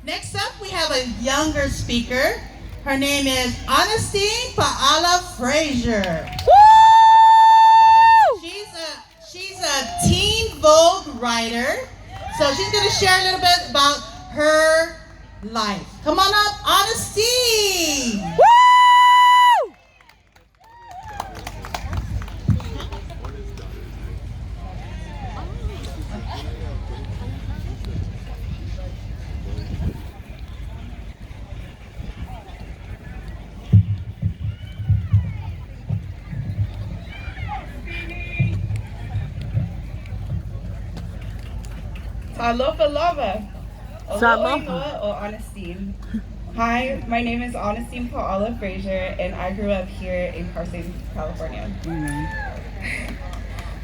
Next up, we have a younger speaker. Her name is Honestine Fraser. Woo! She's a teen Vogue writer. So she's going to share a little bit about her life. Come on up, Honestine. Woo! Alofa lava. Aloha. Aloha or Honestine. Hi, my name is Honestine Paula Fraser, and I grew up here in Carson, California.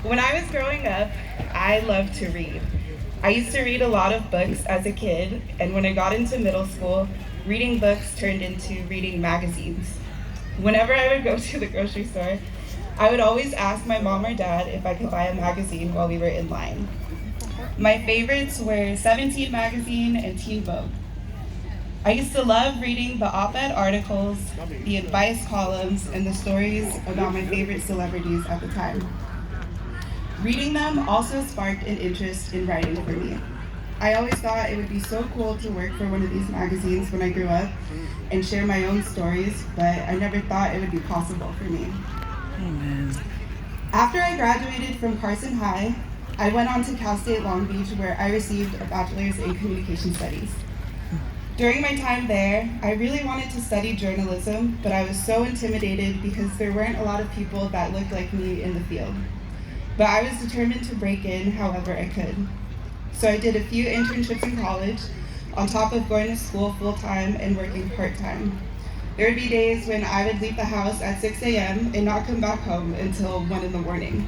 When I was growing up, I loved to read. I used to read a lot of books as a kid, and when I got into middle school, reading books turned into reading magazines. Whenever I would go to the grocery store, I would always ask my mom or dad if I could buy a magazine while we were in line. My favorites were 17 magazine and Teen Vogue. I used to love reading the op-ed articles, the advice columns, and the stories about my favorite celebrities at the time. Reading them also sparked an interest in writing for me. I always thought it would be so cool to work for one of these magazines when I grew up and share my own stories, but I never thought it would be possible for me. Amen. After I graduated from Carson High, I went on to Cal State Long Beach, where I received a bachelor's in communication studies. During my time there, I really wanted to study journalism, but I was so intimidated because there weren't a lot of people that looked like me in the field. But I was determined to break in however I could. So I did a few internships in college, on top of going to school full-time and working part-time. There would be days when I would leave the house at 6 a.m. and not come back home until 1 in the morning.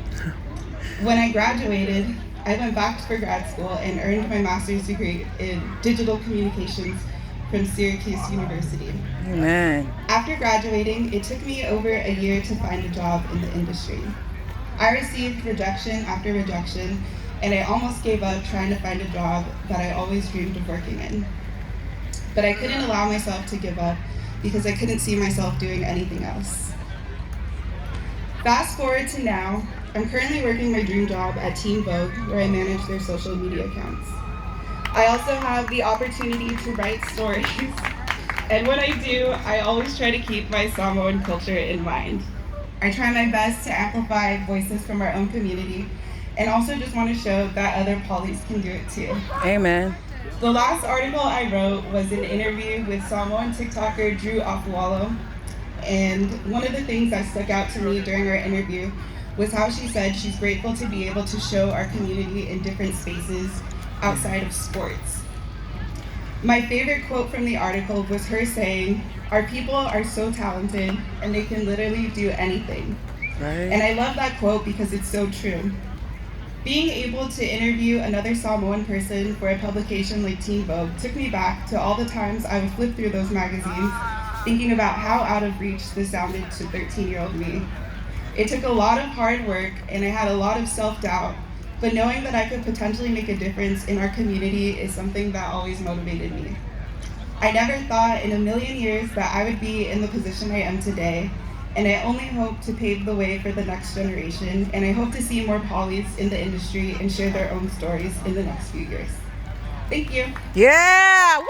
When I graduated, I went back for grad school and earned my master's degree in digital communications from Syracuse University. Amen. After graduating, it took me over a year to find a job in the industry. I received rejection after rejection, and I almost gave up trying to find a job that I always dreamed of working in. But I couldn't allow myself to give up because I couldn't see myself doing anything else. Fast forward to now, I'm currently working my dream job at Teen Vogue, where I manage their social media accounts. I also have the opportunity to write stories, and when I do, I always try to keep my Samoan culture in mind. I try my best to amplify voices from our own community, and also just want to show that other polys can do it too. Amen. The last article I wrote was an interview with Samoan TikToker Drew Afualo, and one of the things that stuck out to me during our interview was how she said she's grateful to be able to show our community in different spaces outside of sports. My favorite quote from the article was her saying, "Our people are so talented and they can literally do anything." Right. And I love that quote because it's so true. Being able to interview another Samoan person for a publication like Teen Vogue took me back to all the times I would flip through those magazines thinking about how out of reach this sounded to 13-year-old me. It took a lot of hard work and I had a lot of self-doubt, but knowing that I could potentially make a difference in our community is something that always motivated me. I never thought in a million years that I would be in the position I am today, and I only hope to pave the way for the next generation, and I hope to see more polys in the industry and share their own stories in the next few years. Thank you. Yeah. Woo!